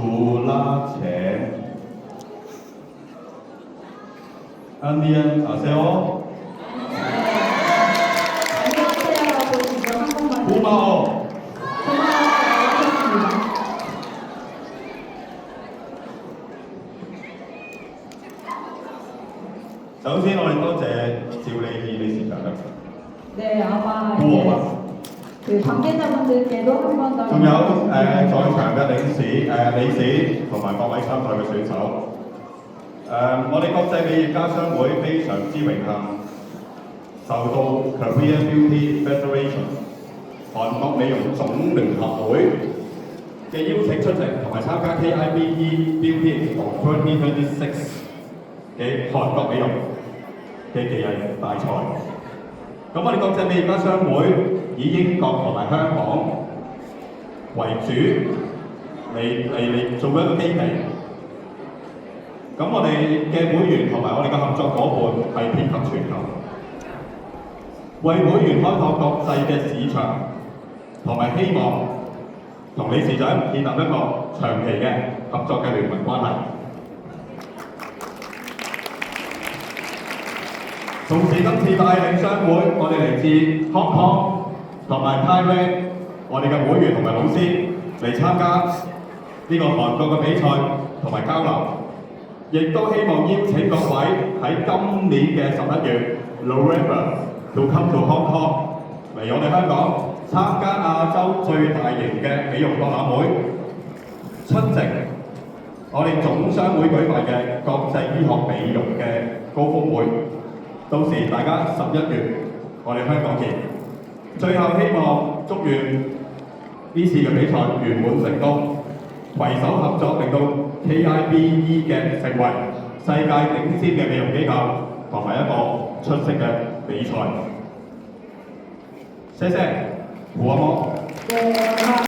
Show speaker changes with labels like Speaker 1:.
Speaker 1: 出拉钱。안녕하세요.
Speaker 2: 안녕하세요라고 지금 한 번만
Speaker 1: 고마워.
Speaker 2: 고마워요.
Speaker 1: 首先我哋多謝趙麗儀理事長啦，
Speaker 2: 네, 아마
Speaker 1: 顧
Speaker 2: 이제
Speaker 1: 問，
Speaker 2: 그 관계자분들께도 한 번 더
Speaker 1: 仲有在場嘅理事同埋各位參賽嘅選手。我哋國際美業家商會非常之榮幸，受到 Korean Beauty Federation 韓國美容總聯合會嘅邀請出席，同埋參加 KIBE Beauty Expo 2026嘅韓國美容嘅技藝大賽。咁我哋國際美業家商會以英國同埋香港為主嚟做一個基地。咁我哋嘅會員同埋我哋嘅合作伙伴係遍及全球，為會員開拓國際嘅市場，同埋希望同理事長建立一個長期嘅合作嘅聯盟關係。同時今次帶領商會，我哋嚟自 Hong Kong 同埋 Thailand， 我哋嘅會員同埋老師嚟參加呢個韓國嘅比賽同埋交流。亦都希望邀請各位喺今年嘅11月 November to come to Hong Kong 嚟我哋香港參加亞洲最大型嘅美容博覽會，出席我哋總商會舉辦嘅國際醫學美容嘅高峰會。到時大家11月我哋香港見。最後希望祝願呢次嘅比賽圓滿成功。攜手合作，令到 KIBE 嘅成為世界頂尖嘅美容機構同埋一個出色嘅比賽。謝謝，胡阿摩。